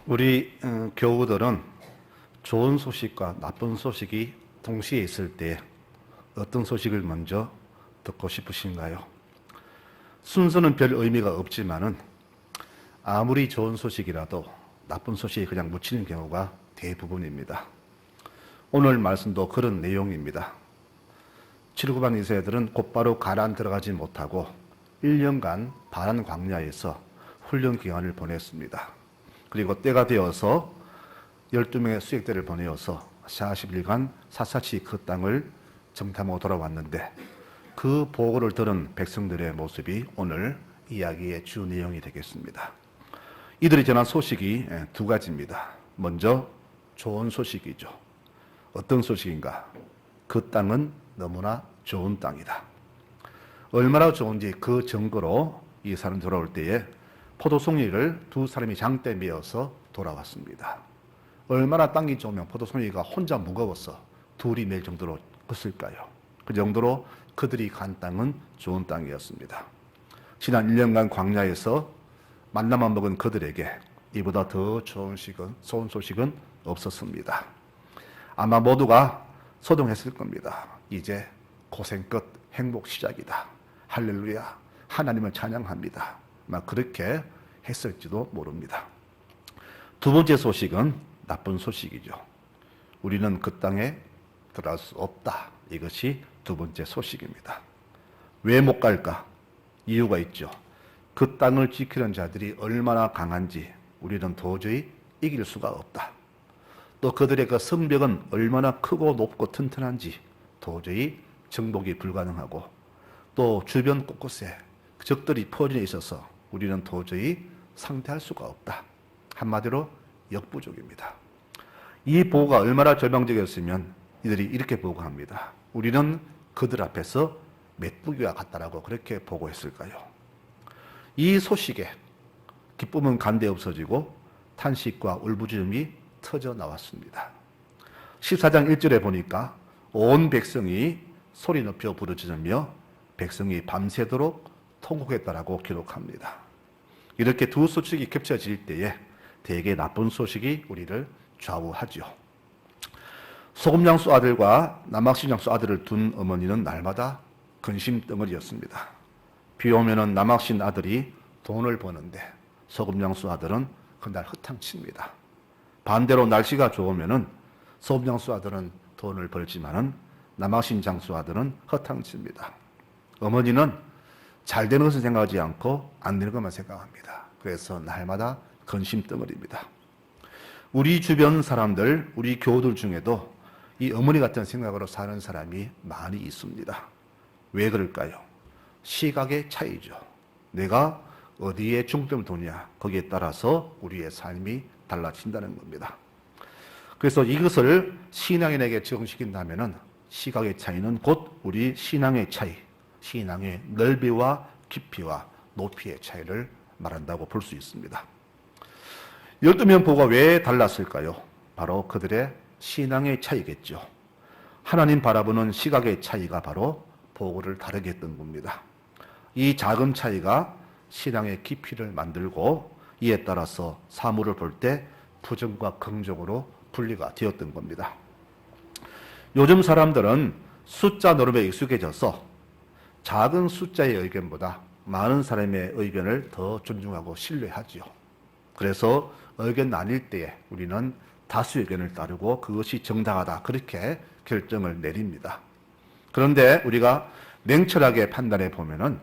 우리 교우들은 좋은 소식과 나쁜 소식이 동시에 있을 때 어떤 소식을 먼저 듣고 싶으신가요? 순서는 별 의미가 없지만은 아무리 좋은 소식이라도 나쁜 소식이 그냥 묻히는 경우가 대부분입니다. 오늘 말씀도 그런 내용입니다. 7구반 2세들은 곧바로 가나안 들어가지 못하고 1년간 바란 광야에서 훈련 기간을 보냈습니다. 그리고 때가 되어서 12명의 수색대를 보내어서 40일간 샅샅이 그 땅을 정탐하고 돌아왔는데 그 보고를 들은 백성들의 모습이 오늘 이야기의 주 내용이 되겠습니다. 이들이 전한 소식이 두 가지입니다. 먼저 좋은 소식이죠. 어떤 소식인가? 그 땅은 너무나 좋은 땅이다. 얼마나 좋은지 그 증거로 이 사람 돌아올 때에 포도송이를 두 사람이 장대 메어서 돌아왔습니다. 얼마나 땅이 좋으면 포도송이가 혼자 무거워서 둘이 맬 정도로 컸을까요? 그 정도로 그들이 간 땅은 좋은 땅이었습니다. 지난 1년간 광야에서 만나만 먹은 그들에게 이보다 더 좋은 소식은 없었습니다. 아마 모두가 소동했을 겁니다. 이제 고생 끝, 행복 시작이다. 할렐루야, 하나님을 찬양합니다. 막 그렇게 했을지도 모릅니다. 두 번째 소식은 나쁜 소식이죠. 우리는 그 땅에 들어갈 수 없다. 이것이 두 번째 소식입니다. 왜 못 갈까? 이유가 있죠. 그 땅을 지키는 자들이 얼마나 강한지 우리는 도저히 이길 수가 없다. 또 그들의 그 성벽은 얼마나 크고 높고 튼튼한지 도저히 정복이 불가능하고 또 주변 곳곳에 적들이 퍼져 있어서 우리는 도저히 상대할 수가 없다. 한마디로 역부족입니다. 이 보고가 얼마나 절망적이었으면 이들이 이렇게 보고합니다. 우리는 그들 앞에서 메뚜기와 같다라고 그렇게 보고했을까요? 이 소식에 기쁨은 간데 없어지고 탄식과 울부짖음이 터져 나왔습니다. 14장 1절에 보니까 온 백성이 소리 높여 부르짖으며 백성이 밤새도록 통곡했다라고 기록합니다. 이렇게 두 소식이 겹쳐질 때에 대개 나쁜 소식이 우리를 좌우하죠. 소금장수 아들과 남학신장수 아들을 둔 어머니는 날마다 근심덩어리였습니다. 비 오면은 남학신 아들이 돈을 버는데 소금장수 아들은 그날 허탕칩니다. 반대로 날씨가 좋으면은 소금장수 아들은 돈을 벌지만은 남학신 장수 아들은 허탕칩니다. 어머니는 잘 되는 것을 생각하지 않고 안 되는 것만 생각합니다. 그래서 날마다 근심덩어리입니다. 우리 주변 사람들, 우리 교우들 중에도 이 어머니 같은 생각으로 사는 사람이 많이 있습니다. 왜 그럴까요? 시각의 차이죠. 내가 어디에 중점을 두냐, 거기에 따라서 우리의 삶이 달라진다는 겁니다. 그래서 이것을 신앙인에게 적용시킨다면은 시각의 차이는 곧 우리 신앙의 차이, 신앙의 넓이와 깊이와 높이의 차이를 말한다고 볼 수 있습니다. 12명 보고가 왜 달랐을까요? 바로 그들의 신앙의 차이겠죠. 하나님 바라보는 시각의 차이가 바로 보고를 다르게 했던 겁니다. 이 작은 차이가 신앙의 깊이를 만들고 이에 따라서 사물을 볼 때 부정과 긍정으로 분리가 되었던 겁니다. 요즘 사람들은 숫자 노름에 익숙해져서 작은 숫자의 의견보다 많은 사람의 의견을 더 존중하고 신뢰하지요. 그래서 의견 나뉠 때에 우리는 다수 의견을 따르고 그것이 정당하다 그렇게 결정을 내립니다. 그런데 우리가 냉철하게 판단해 보면은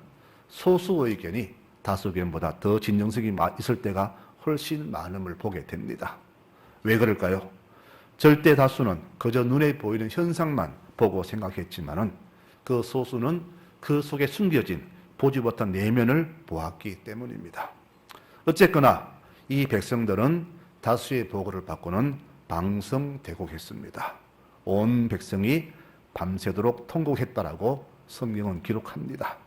소수 의견이 다수 의견보다 더 진정성이 있을 때가 훨씬 많음을 보게 됩니다. 왜 그럴까요? 절대 다수는 그저 눈에 보이는 현상만 보고 생각했지만은 그 소수는 그 속에 숨겨진 보지 못한 내면을 보았기 때문입니다. 어쨌거나 이 백성들은 다수의 보고를 받고는 방성대곡했습니다. 온 백성이 밤새도록 통곡했다라고 성경은 기록합니다.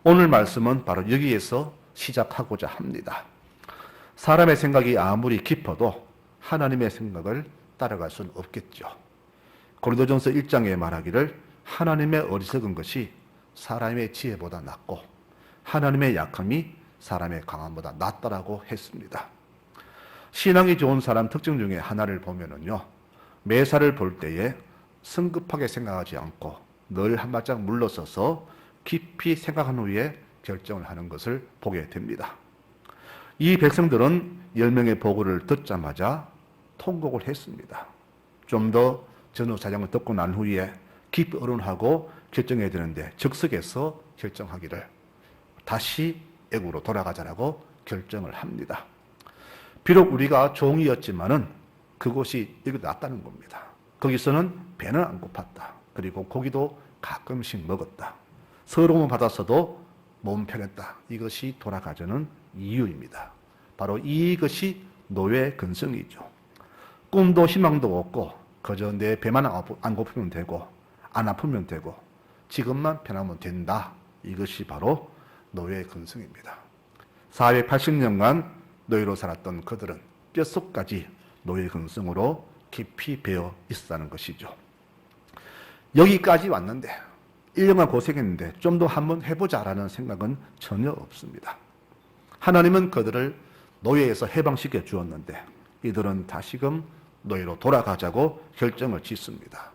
오늘 말씀은 바로 여기에서 시작하고자 합니다. 사람의 생각이 아무리 깊어도 하나님의 생각을 따라갈 수는 없겠죠. 고린도전서 1장에 말하기를 하나님의 어리석은 것이 사람의 지혜보다 낫고 하나님의 약함이 사람의 강함보다 낫다라고 했습니다. 신앙이 좋은 사람 특징 중에 하나를 보면은요, 매사를 볼 때에 성급하게 생각하지 않고 늘 한 발짝 물러서서 깊이 생각한 후에 결정을 하는 것을 보게 됩니다. 이 백성들은 10명의 보고를 듣자마자 통곡을 했습니다. 좀 더 전후 사정을 듣고 난 후에 깊이 의논하고 결정해야 되는데 즉석에서 결정하기를 다시 애국으로 돌아가자라고 결정을 합니다. 비록 우리가 종이었지만은 그곳이 여기 낫다는 겁니다. 거기서는 배는 안 고팠다. 그리고 고기도 가끔씩 먹었다. 서러움을 받았어도 몸 편했다. 이것이 돌아가자는 이유입니다. 바로 이것이 노예 근성이죠. 꿈도 희망도 없고 그저 내 배만 안 고프면 되고 안 아프면 되고 지금만 편하면 된다. 이것이 바로 노예 근성입니다. 480년간 노예로 살았던 그들은 뼛속까지 노예 근성으로 깊이 배어 있었다는 것이죠. 여기까지 왔는데 1년간 고생했는데 좀 더 한번 해보자라는 생각은 전혀 없습니다. 하나님은 그들을 노예에서 해방시켜 주었는데 이들은 다시금 노예로 돌아가자고 결정을 짓습니다.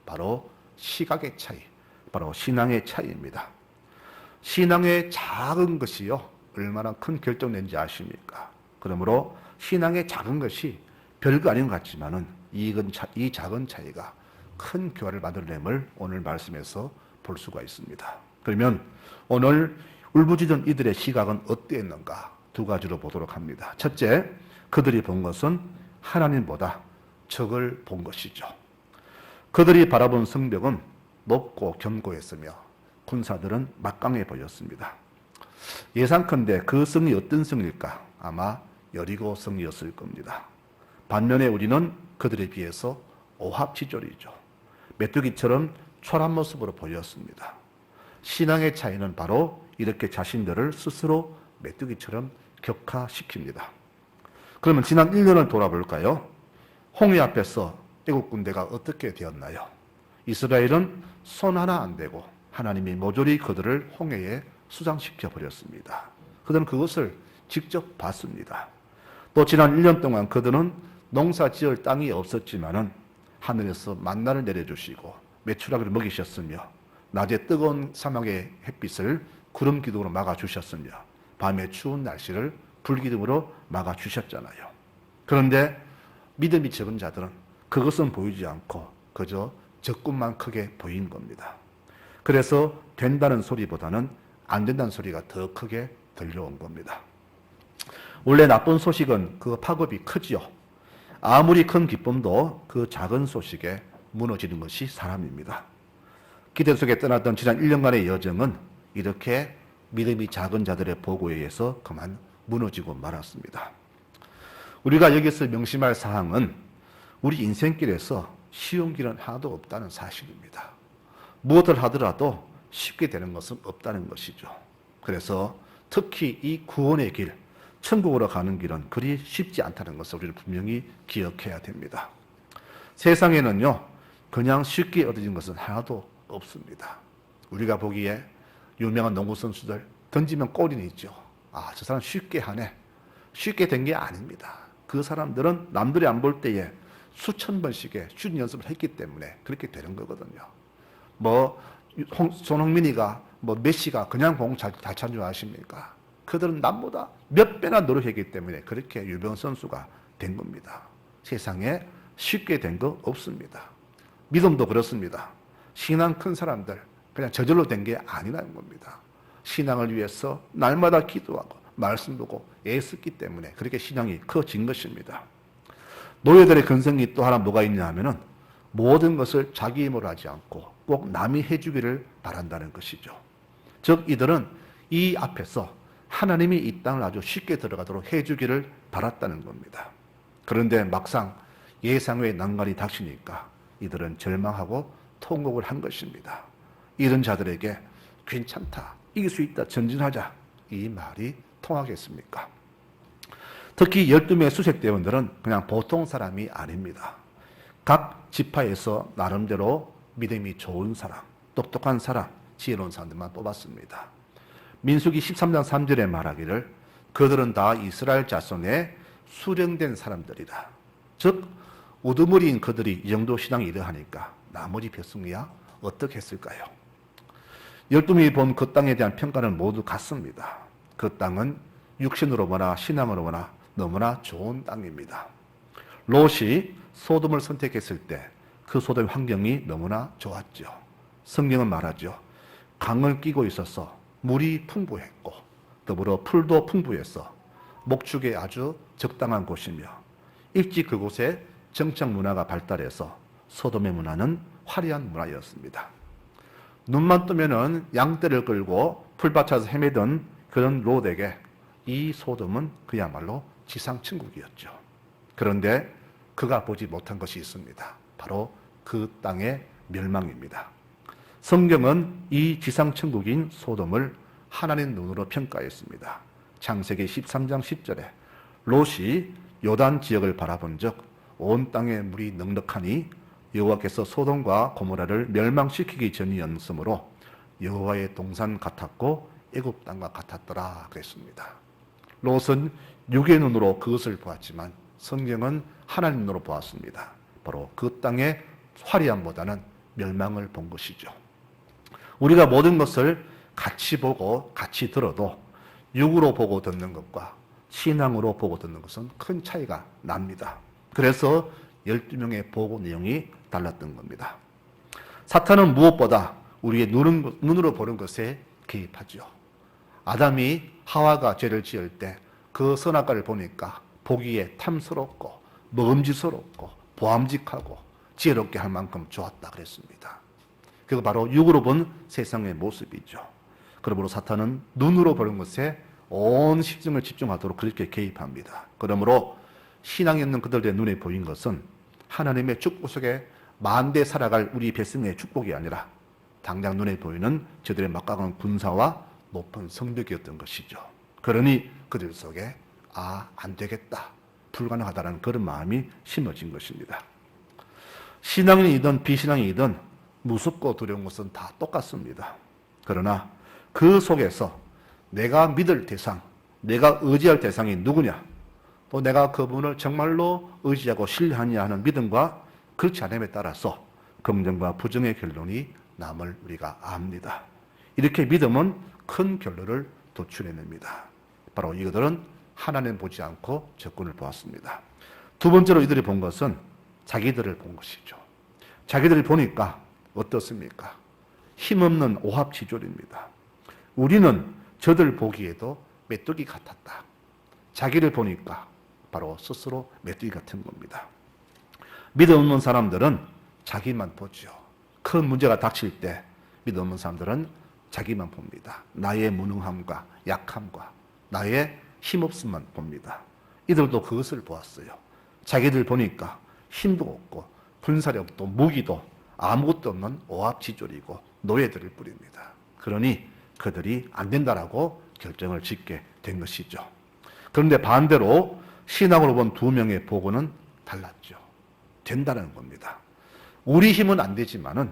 바로 시각의 차이, 바로 신앙의 차이입니다. 신앙의 작은 것이요 얼마나 큰 결정인지 아십니까? 그러므로 신앙의 작은 것이 별거 아닌 것 같지만은 이 작은 차이가 큰 교화를 만들어냄을 오늘 말씀에서 볼 수가 있습니다. 그러면 오늘 울부짖은 이들의 시각은 어땠는가? 두 가지로 보도록 합니다. 첫째, 그들이 본 것은 하나님보다 적을 본 것이죠. 그들이 바라본 성벽은 높고 견고했으며 군사들은 막강해 보였습니다. 예상컨대 그 성이 어떤 성일까? 아마 여리고 성이었을 겁니다. 반면에 우리는 그들에 비해서 오합지졸이죠. 메뚜기처럼 초라한 모습으로 보였습니다. 신앙의 차이는 바로 이렇게 자신들을 스스로 메뚜기처럼 격화시킵니다. 그러면 지난 1년을 돌아볼까요? 홍해 앞에서 애국 군대가 어떻게 되었나요? 이스라엘은 손 하나 안 대고 하나님이 모조리 그들을 홍해에 수장시켜 버렸습니다. 그들은 그것을 직접 봤습니다. 또 지난 1년 동안 그들은 농사 지을 땅이 없었지만은 하늘에서 만나를 내려주시고 메추라기를 먹이셨으며 낮에 뜨거운 사막의 햇빛을 구름 기둥으로 막아주셨으며 밤에 추운 날씨를 불기둥으로 막아주셨잖아요. 그런데 믿음이 적은 자들은 그것은 보이지 않고 그저 적군만 크게 보인 겁니다. 그래서 된다는 소리보다는 안 된다는 소리가 더 크게 들려온 겁니다. 원래 나쁜 소식은 그 파급이 크지요. 아무리 큰 기쁨도 그 작은 소식에 무너지는 것이 사람입니다. 기대 속에 떠났던 지난 1년간의 여정은 이렇게 믿음이 작은 자들의 보고에 의해서 그만 무너지고 말았습니다. 우리가 여기서 명심할 사항은 우리 인생길에서 쉬운 길은 하나도 없다는 사실입니다. 무엇을 하더라도 쉽게 되는 것은 없다는 것이죠. 그래서 특히 이 구원의 길, 천국으로 가는 길은 그리 쉽지 않다는 것을 우리는 분명히 기억해야 됩니다. 세상에는요, 그냥 쉽게 얻어진 것은 하나도 없습니다. 우리가 보기에 유명한 농구 선수들 던지면 골이 있죠. 아, 저 사람 쉽게 하네. 쉽게 된 게 아닙니다. 그 사람들은 남들이 안 볼 때에 수천 번씩의 슛 연습을 했기 때문에 그렇게 되는 거거든요. 손흥민이가 메시가 그냥 공 잘 찬 줄 아십니까? 그들은 남보다 몇 배나 노력했기 때문에 그렇게 유명 선수가 된 겁니다. 세상에 쉽게 된 거 없습니다. 믿음도 그렇습니다. 신앙 큰 사람들 그냥 저절로 된 게 아니라는 겁니다. 신앙을 위해서 날마다 기도하고 말씀 보고 애쓰기 때문에 그렇게 신앙이 커진 것입니다. 노예들의 근성이 또 하나 뭐가 있냐 하면은 모든 것을 자기 힘으로 하지 않고 꼭 남이 해주기를 바란다는 것이죠. 즉 이들은 이 앞에서 하나님이 이 땅을 아주 쉽게 들어가도록 해주기를 바랐다는 겁니다. 그런데 막상 예상 외의 난관이 닥치니까 이들은 절망하고 통곡을 한 것입니다. 이런 자들에게 괜찮다, 이길 수 있다, 전진하자, 이 말이 통하겠습니까? 특히 12명의 수색대원들은 그냥 보통 사람이 아닙니다. 각 지파에서 나름대로 믿음이 좋은 사람, 똑똑한 사람, 지혜로운 사람들만 뽑았습니다. 민수기 13장 3절에 말하기를 그들은 다 이스라엘 자손의 수령된 사람들이다. 즉 우두머리인 그들이 이 정도 신앙이 이러하니까 나머지 백성이야 어떻게 했을까요? 12명이 본 그 땅에 대한 평가는 모두 같습니다. 그 땅은 육신으로 보나 신앙으로 보나 너무나 좋은 땅입니다. 롯이 소돔을 선택했을 때 그 소돔의 환경이 너무나 좋았죠. 성경은 말하죠. 강을 끼고 있어서 물이 풍부했고 더불어 풀도 풍부해서 목축에 아주 적당한 곳이며 일찍 그곳에 정착 문화가 발달해서 소돔의 문화는 화려한 문화였습니다. 눈만 뜨면은 양떼를 끌고 풀밭에서 헤매던 그런 롯에게 이 소돔은 그야말로 지상천국이었죠. 그런데 그가 보지 못한 것이 있습니다. 바로 그 땅의 멸망입니다. 성경은 이 지상천국인 소돔을 하나님 눈으로 평가했습니다. 창세기 13장 10절에 롯이 요단 지역을 바라본 적 온 땅에 물이 넉넉하니 여호와께서 소돔과 고모라를 멸망시키기 전이었으므로 여호와의 동산 같았고 애굽 땅과 같았더라 그랬습니다. 롯은 육의 눈으로 그것을 보았지만 성경은 하나님 눈으로 보았습니다. 바로 그 땅의 화려함보다는 멸망을 본 것이죠. 우리가 모든 것을 같이 보고 같이 들어도 육으로 보고 듣는 것과 신앙으로 보고 듣는 것은 큰 차이가 납니다. 그래서 12명의 보고 내용이 달랐던 겁니다. 사탄은 무엇보다 우리의 눈으로 보는 것에 개입하죠. 아담이 하와가 죄를 지을 때 그 선악과를 보니까 보기에 탐스럽고 먹음직스럽고 보암직하고 지혜롭게 할 만큼 좋았다 그랬습니다. 그거 바로 육으로 본 세상의 모습이죠. 그러므로 사탄은 눈으로 보는 것에 온 신경을 집중하도록 그렇게 개입합니다. 그러므로 신앙이 없는 그들의 눈에 보인 것은 하나님의 축복 속에 만대 살아갈 우리 백성의 축복이 아니라 당장 눈에 보이는 저들의 막강한 군사와 높은 성벽이었던 것이죠. 그러니 그들 속에 안 되겠다, 불가능하다는 그런 마음이 심어진 것입니다. 신앙이든 비신앙이든 무섭고 두려운 것은 다 똑같습니다. 그러나 그 속에서 내가 믿을 대상, 내가 의지할 대상이 누구냐, 또 내가 그분을 정말로 의지하고 신뢰하냐 하는 믿음과 그렇지 않음에 따라서 긍정과 부정의 결론이 남을 우리가 압니다. 이렇게 믿음은 큰 결론을 도출해냅니다. 바로 이들은 하나님 보지 않고 적군을 보았습니다. 두 번째로 이들이 본 것은 자기들을 본 것이죠. 자기들을 보니까 어떻습니까? 힘없는 오합지졸입니다. 우리는 저들 보기에도 메뚜기 같았다. 자기를 보니까 바로 스스로 메뚜기 같은 겁니다. 믿음 없는 사람들은 자기만 보죠. 큰 문제가 닥칠 때 믿음 없는 사람들은 자기만 봅니다. 나의 무능함과 약함과 나의 힘없음만 봅니다. 이들도 그것을 보았어요. 자기들 보니까 힘도 없고 군사력도 무기도 아무것도 없는 오합지졸이고 노예들을 뿌립니다. 그러니 그들이 안 된다라고 결정을 짓게 된 것이죠. 그런데 반대로 신앙으로 본 두 명의 보고는 달랐죠. 된다는 겁니다. 우리 힘은 안 되지만은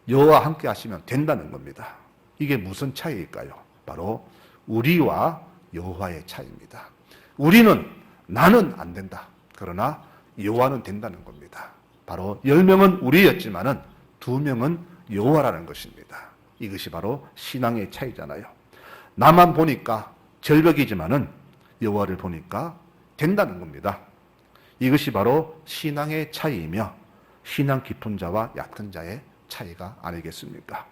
여호와 함께 하시면 된다는 겁니다. 이게 무슨 차이일까요? 바로 우리와 여호와의 차이입니다. 우리는 나는 안 된다. 그러나 여호와는 된다는 겁니다. 바로 10명은 우리였지만은 2명은 여호와라는 것입니다. 이것이 바로 신앙의 차이잖아요. 나만 보니까 절벽이지만은 여호와를 보니까 된다는 겁니다. 이것이 바로 신앙의 차이이며 신앙 깊은 자와 얕은 자의 차이가 아니겠습니까?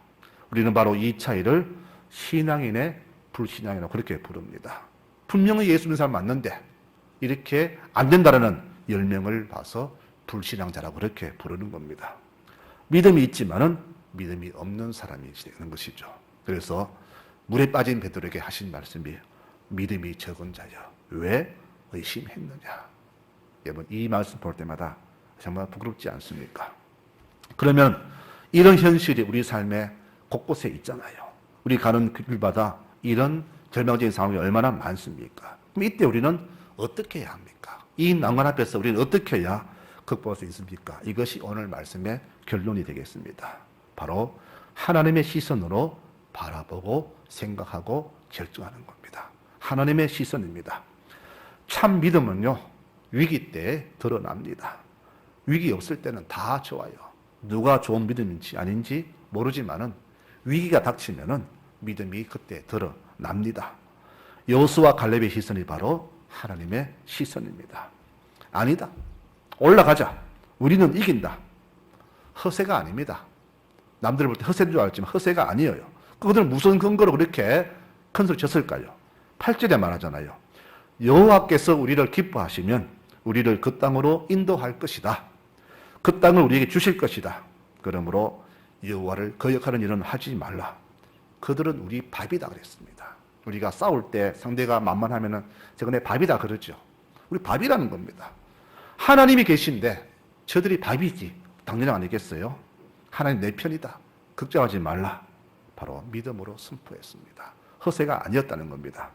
우리는 바로 이 차이를 신앙인의 불신앙이라고 그렇게 부릅니다. 분명히 예수 믿는 사람 맞는데 이렇게 안 된다라는 10명을 봐서 불신앙자라고 그렇게 부르는 겁니다. 믿음이 있지만은 믿음이 없는 사람이 되는 것이죠. 그래서 물에 빠진 베드로에게 하신 말씀이 믿음이 적은 자여 왜 의심했느냐. 여러분 이 말씀 볼 때마다 정말 부끄럽지 않습니까? 그러면 이런 현실이 우리 삶의 곳곳에 있잖아요. 우리 가는 길마다 이런 절망적인 상황이 얼마나 많습니까? 그럼 이때 우리는 어떻게 해야 합니까? 이 난관 앞에서 우리는 어떻게 해야 극복할 수 있습니까? 이것이 오늘 말씀의 결론이 되겠습니다. 바로 하나님의 시선으로 바라보고 생각하고 결정하는 겁니다. 하나님의 시선입니다. 참 믿음은요, 위기 때 드러납니다. 위기 없을 때는 다 좋아요. 누가 좋은 믿음인지 아닌지 모르지만은 위기가 닥치면은 믿음이 그때 드러납니다. 여호수아 갈렙의 시선이 바로 하나님의 시선입니다. 아니다. 올라가자. 우리는 이긴다. 허세가 아닙니다. 남들 볼 때 허세인 줄 알지만 허세가 아니에요. 그들은 무슨 근거로 그렇게 큰 소리 쳤을까요? 8절에 말하잖아요. 여호와께서 우리를 기뻐하시면 우리를 그 땅으로 인도할 것이다. 그 땅을 우리에게 주실 것이다. 그러므로 여호와를 거역하는 일은 하지 말라. 그들은 우리 밥이다 그랬습니다. 우리가 싸울 때 상대가 만만하면은 제가 내 밥이다 그러죠. 우리 밥이라는 겁니다. 하나님이 계신데 저들이 밥이지 당연히 아니겠어요? 하나님 내 편이다. 걱정하지 말라. 바로 믿음으로 선포했습니다. 허세가 아니었다는 겁니다.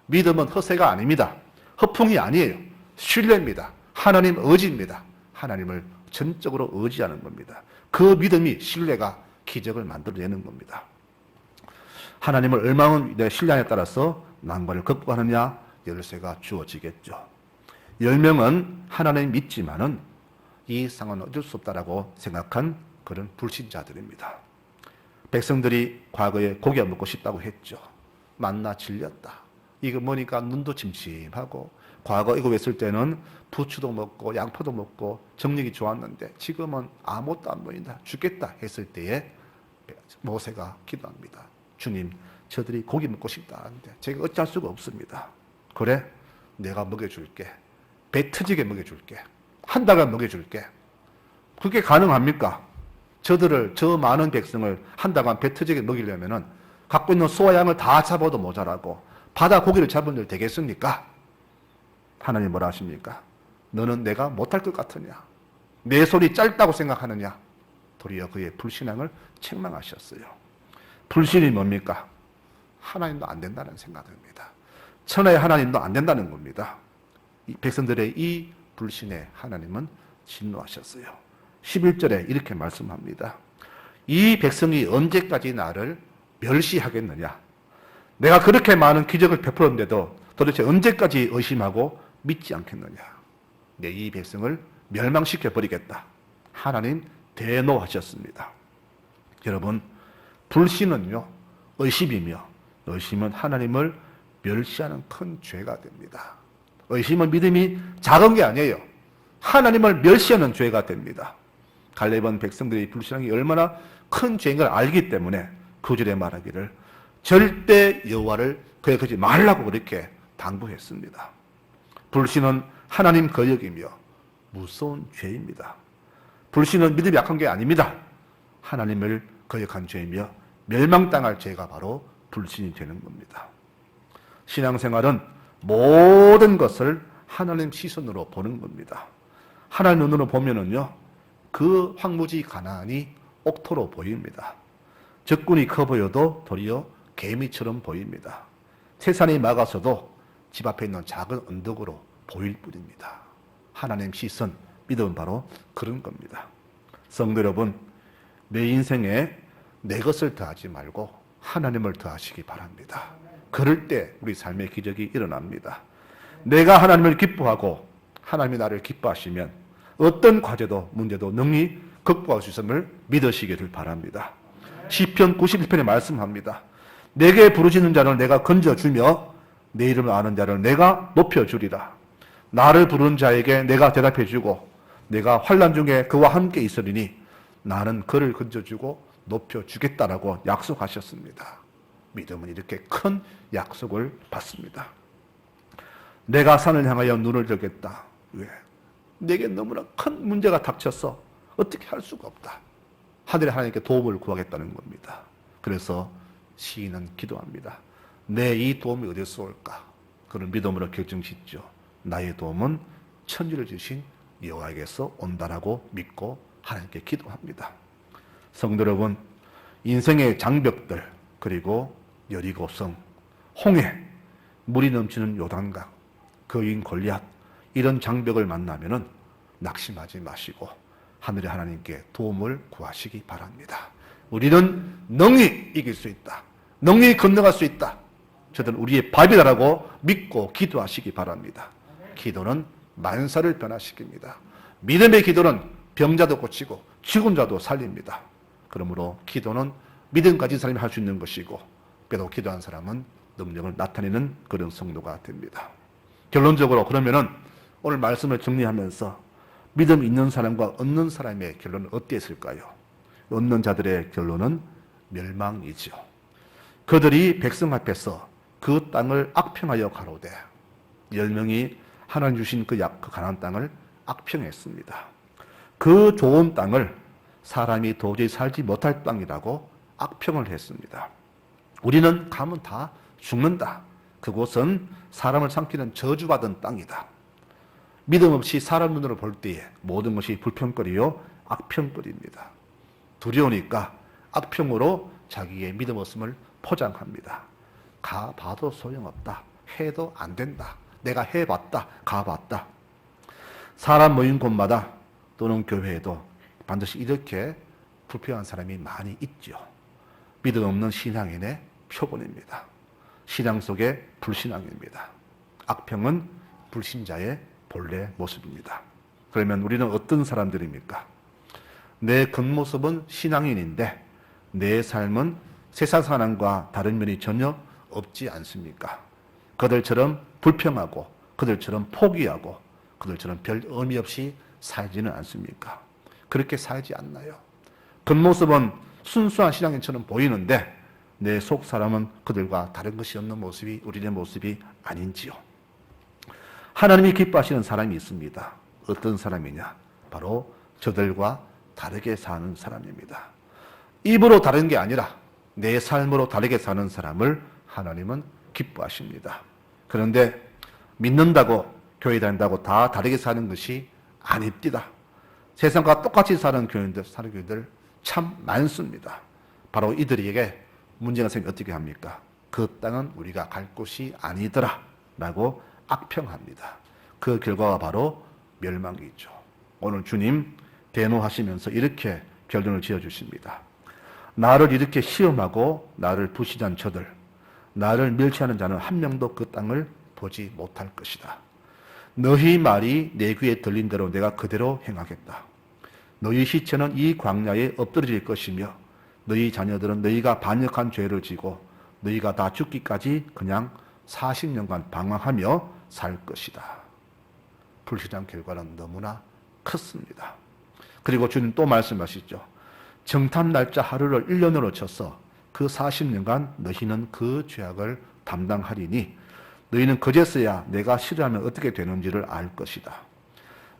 믿음은 허세가 아닙니다. 허풍이 아니에요. 신뢰입니다. 하나님 의지입니다. 하나님을 전적으로 의지하는 겁니다. 그 믿음이 신뢰가 기적을 만들어내는 겁니다. 하나님을 얼마나 내 신뢰에 따라서 난관을 극복하느냐 열쇠가 주어지겠죠. 10명은 하나님 믿지만은 이 상황은 어쩔 수 없다라고 생각한 그런 불신자들입니다. 백성들이 과거에 고기 먹고 싶다고 했죠. 만나 질렸다. 이거 뭐니까 눈도 침침하고 과거 이거 했을 때는 부추도 먹고 양파도 먹고 정력이 좋았는데 지금은 아무것도 안 보인다. 죽겠다 했을 때에 모세가 기도합니다. 주님, 저들이 고기 먹고 싶다 하는데 제가 어찌할 수가 없습니다. 그래, 내가 먹여줄게. 배 터지게 먹여줄게. 한 달간 먹여줄게. 그게 가능합니까? 저들을, 저 많은 백성을 한 달간 배 터지게 먹이려면은 갖고 있는 소와 양을 다 잡아도 모자라고 바다 고기를 잡은 일 되겠습니까? 하나님 뭐라 하십니까? 너는 내가 못할 것 같으냐? 내 손이 짧다고 생각하느냐? 도리어 그의 불신앙을 책망하셨어요. 불신이 뭡니까? 하나님도 안 된다는 생각입니다. 천하의 하나님도 안 된다는 겁니다. 이 백성들의 이 불신에 하나님은 진노하셨어요. 11절에 이렇게 말씀합니다. 이 백성이 언제까지 나를 멸시하겠느냐? 내가 그렇게 많은 기적을 베풀었는데도 도대체 언제까지 의심하고 믿지 않겠느냐? 내 이 백성을 멸망시켜 버리겠다. 하나님 대노하셨습니다. 여러분, 불신은요, 의심은 하나님을 멸시하는 큰 죄가 됩니다. 의심은 믿음이 작은 게 아니에요. 하나님을 멸시하는 죄가 됩니다. 갈렙은 백성들의 불신앙이 얼마나 큰 죄인 걸 알기 때문에 9절에 말하기를 절대 여호와를 거역하지 말라고 그렇게 당부했습니다. 불신은 하나님 거역이며 무서운 죄입니다. 불신은 믿음이 약한 게 아닙니다. 하나님을 거역한 죄이며 멸망당할 죄가 바로 불신이 되는 겁니다. 신앙생활은 모든 것을 하나님 시선으로 보는 겁니다. 하나님 눈으로 보면은요, 그 황무지 가나안이 옥토로 보입니다. 적군이 커 보여도 도리어 개미처럼 보입니다. 세상이 막아서도 집 앞에 있는 작은 언덕으로 보일 뿐입니다. 하나님 시선, 믿음은 바로 그런 겁니다. 성도 여러분, 내 인생에 내 것을 더하지 말고 하나님을 더하시기 바랍니다. 그럴 때 우리 삶의 기적이 일어납니다. 내가 하나님을 기뻐하고 하나님이 나를 기뻐하시면 어떤 과제도 문제도 능히 극복할 수 있음을 믿으시기를 바랍니다. 시편 91편에 말씀합니다. 내게 부르짖는 자를 내가 건져주며 내 이름을 아는 자를 내가 높여주리라. 나를 부르는 자에게 내가 대답해주고 내가 환난 중에 그와 함께 있으리니 나는 그를 건져주고 높여주겠다라고 약속하셨습니다. 믿음은 이렇게 큰 약속을 받습니다. 내가 산을 향하여 눈을 들겠다. 왜? 내게 너무나 큰 문제가 닥쳤어. 어떻게 할 수가 없다. 하늘의 하나님께 도움을 구하겠다는 겁니다. 그래서 시인은 기도합니다. 내 이 도움이 어디서 올까? 그런 믿음으로 결정짓죠. 나의 도움은 천지를 주신 여호와에게서 온다라고 믿고 하나님께 기도합니다. 성도 여러분, 인생의 장벽들, 그리고 여리고성, 홍해, 물이 넘치는 요단강, 거인 골리앗, 이런 장벽을 만나면은 낙심하지 마시고 하늘의 하나님께 도움을 구하시기 바랍니다. 우리는 능히 이길 수 있다. 능히 건너갈 수 있다. 저들은 우리의 밥이다라고 믿고 기도하시기 바랍니다. 기도는 만사를 변화시킵니다. 믿음의 기도는 병자도 고치고 죽은 자도 살립니다. 그러므로 기도는 믿음 가진 사람이 할 수 있는 것이고 또 기도한 사람은 능력을 나타내는 그런 성도가 됩니다. 결론적으로 그러면은 오늘 말씀을 정리하면서 믿음 있는 사람과 없는 사람의 결론은 어땠을까요? 없는 자들의 결론은 멸망이죠. 그들이 백성 앞에서 그 땅을 악평하여 가로되 10명이 하나님 주신 그 가나안 땅을 악평했습니다. 그 좋은 땅을 사람이 도저히 살지 못할 땅이라고 악평을 했습니다. 우리는 가면 다 죽는다. 그곳은 사람을 삼키는 저주받은 땅이다. 믿음 없이 사람 눈으로 볼 때에 모든 것이 불평거리요 악평거리입니다. 두려우니까 악평으로 자기의 믿음 없음을 포장합니다. 가봐도 소용없다. 해도 안 된다. 내가 해봤다. 가봤다. 사람 모인 곳마다 또는 교회에도 반드시 이렇게 불평한 사람이 많이 있죠. 믿음 없는 신앙인의 표본입니다. 신앙 속의 불신앙입니다. 악평은 불신자의 본래 모습입니다. 그러면 우리는 어떤 사람들입니까? 내 겉모습은 신앙인인데 내 삶은 세상 사람과 다른 면이 전혀 없지 않습니까? 그들처럼 불평하고 그들처럼 포기하고 그들처럼 별 의미 없이 살지는 않습니까? 그렇게 살지 않나요? 겉모습은 순수한 신앙인처럼 보이는데 내 속 사람은 그들과 다른 것이 없는 모습이 우리의 모습이 아닌지요. 하나님이 기뻐하시는 사람이 있습니다. 어떤 사람이냐? 바로 저들과 다르게 사는 사람입니다. 입으로 다른 게 아니라 내 삶으로 다르게 사는 사람을 하나님은 기뻐하십니다. 그런데 믿는다고 교회 다닌다고 다 다르게 사는 것이 아닙니다. 세상과 똑같이 사는 교인들 참 많습니다. 바로 이들에게 문제가 생기면 어떻게 합니까? 그 땅은 우리가 갈 곳이 아니더라 라고 악평합니다. 그 결과가 바로 멸망이죠. 오늘 주님 대노하시면서 이렇게 결론을 지어주십니다. 나를 이렇게 시험하고 나를 부시한 저들, 나를 멸시하는 자는 한 명도 그 땅을 보지 못할 것이다. 너희 말이 내 귀에 들린 대로 내가 그대로 행하겠다. 너희 시체는 이 광야에 엎드려질 것이며 너희 자녀들은 너희가 반역한 죄를 지고 너희가 다 죽기까지 그냥 40년간 방황하며 살 것이다. 불신앙 결과는 너무나 컸습니다. 그리고 주님 또 말씀하시죠. 정탐 날짜 하루를 1년으로 쳐서 그 40년간 너희는 그 죄악을 담당하리니 너희는 그제서야 내가 싫어하면 어떻게 되는지를 알 것이다.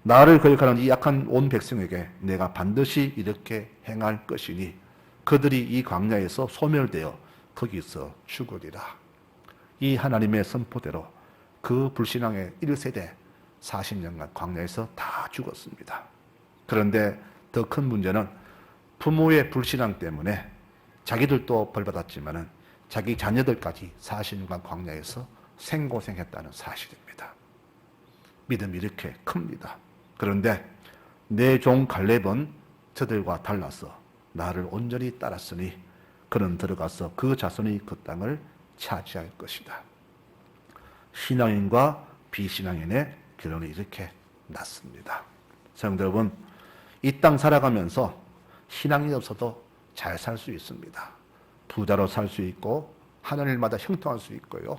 나를 거역하는 이 약한 온 백성에게 내가 반드시 이렇게 행할 것이니 그들이 이 광야에서 소멸되어 거기서 죽으리라. 이 하나님의 선포대로 그 불신앙의 1세대 40년간 광야에서 다 죽었습니다. 그런데 더 큰 문제는 부모의 불신앙 때문에 자기들도 벌받았지만은 자기 자녀들까지 40년간 광야에서 생고생했다는 사실입니다. 믿음이 이렇게 큽니다. 그런데 내 종 갈렙은 저들과 달라서 나를 온전히 따랐으니 그는 들어가서 그 자손이 그 땅을 차지할 것이다. 신앙인과 비신앙인의 결론이 이렇게 났습니다. 성도 여러분, 이 땅 살아가면서 신앙이 없어도 잘 살 수 있습니다. 부자로 살 수 있고 하늘마다 형통할 수 있고요.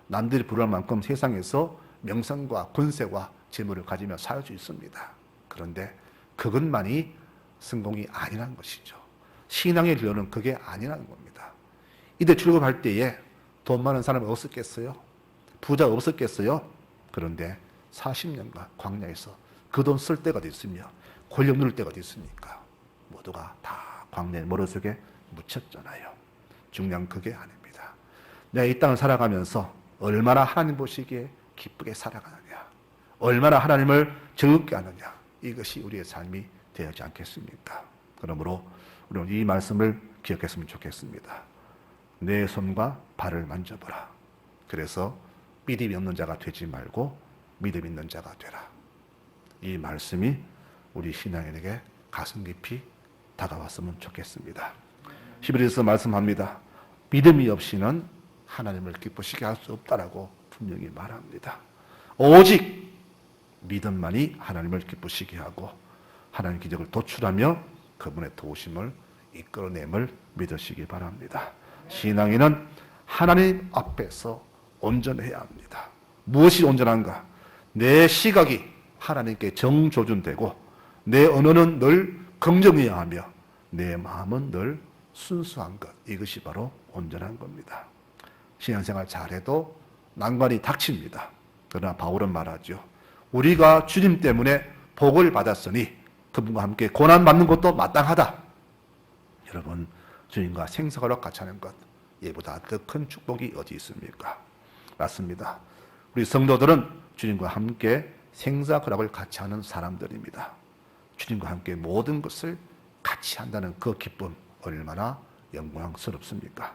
남들이 부러울 만큼 세상에서 명성과 권세와 재물을 가지며 살 수 있습니다. 그런데 그것만이 성공이 아니라는 것이죠. 신앙의 결론은 그게 아니라는 겁니다. 이때 출급할 때에 돈 많은 사람이 없었겠어요? 부자 없었겠어요? 그런데 40년간 광야에서 그 돈 쓸 때가 됐으며 권력 누릴 때가 됐으니까 모두가 다 광야의 머릿속에 묻혔잖아요. 중요한 그게 아닙니다. 내가 이 땅을 살아가면서 얼마나 하나님 보시기에 기쁘게 살아가느냐, 얼마나 하나님을 즐겁게 하느냐, 이것이 우리의 삶이 되지 않겠습니까? 그러므로 우리는 이 말씀을 기억했으면 좋겠습니다. 내 손과 발을 만져보라. 그래서 믿음이 없는 자가 되지 말고 믿음 있는 자가 되라. 이 말씀이 우리 신앙인에게 가슴 깊이 다가왔으면 좋겠습니다. 히브리서 말씀합니다. 믿음이 없이는 하나님을 기쁘시게 할 수 없다라고 분명히 말합니다. 오직 믿음만이 하나님을 기쁘시게 하고 하나님 기적을 도출하며 그분의 도우심을 이끌어냄을 믿으시기 바랍니다. 신앙인은 하나님 앞에서 온전해야 합니다. 무엇이 온전한가? 내 시각이 하나님께 정조준되고 내 언어는 늘 긍정해야 하며 내 마음은 늘 순수한 것, 이것이 바로 온전한 겁니다. 신앙생활 잘해도 난관이 닥칩니다. 그러나 바울은 말하죠. 우리가 주님 때문에 복을 받았으니 그분과 함께 고난 받는 것도 마땅하다. 여러분, 주님과 생사로 같이 하는 것, 이보다 더 큰 축복이 어디 있습니까? 맞습니다. 우리 성도들은 주님과 함께 생사고락을 같이 하는 사람들입니다. 주님과 함께 모든 것을 같이 한다는 그 기쁨, 얼마나 영광스럽습니까?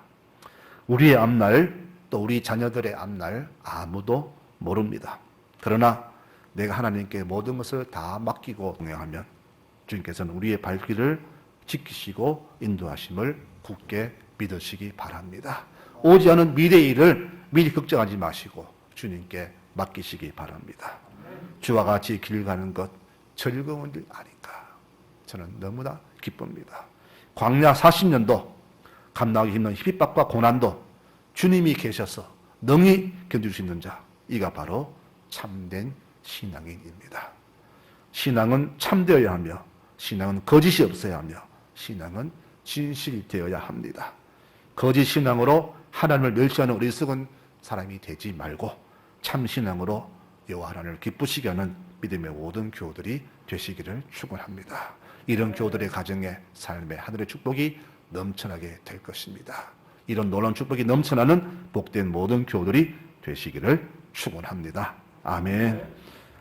우리의 앞날, 또 우리 자녀들의 앞날 아무도 모릅니다. 그러나 내가 하나님께 모든 것을 다 맡기고 동행하면 주님께서는 우리의 발길을 지키시고 인도하심을 굳게 믿으시기 바랍니다. 오지 않은 미래의 일을 미리 걱정하지 마시고 주님께 맡기시기 바랍니다. 주와 같이 길 가는 것 즐거운 일 아닌가? 저는 너무나 기쁩니다. 광야 40년도 감당하기 힘든 핍박과 고난도 주님이 계셔서 능히 견딜 수 있는 자, 이가 바로 참된 신앙인입니다. 신앙은 참되어야 하며 신앙은 거짓이 없어야 하며 신앙은 진실이 되어야 합니다. 거짓 신앙으로 하나님을 멸시하는 어리석은 사람이 되지 말고 참 신앙으로 여호와 하나님을 기쁘시게 하는 믿음의 모든 교우들이 되시기를 축원합니다. 이런 교우들의 가정에 삶의 하늘의 축복이 넘쳐나게 될 것입니다. 이런 놀라운 축복이 넘쳐나는 복된 모든 교우들이 되시기를 축원합니다. 아멘.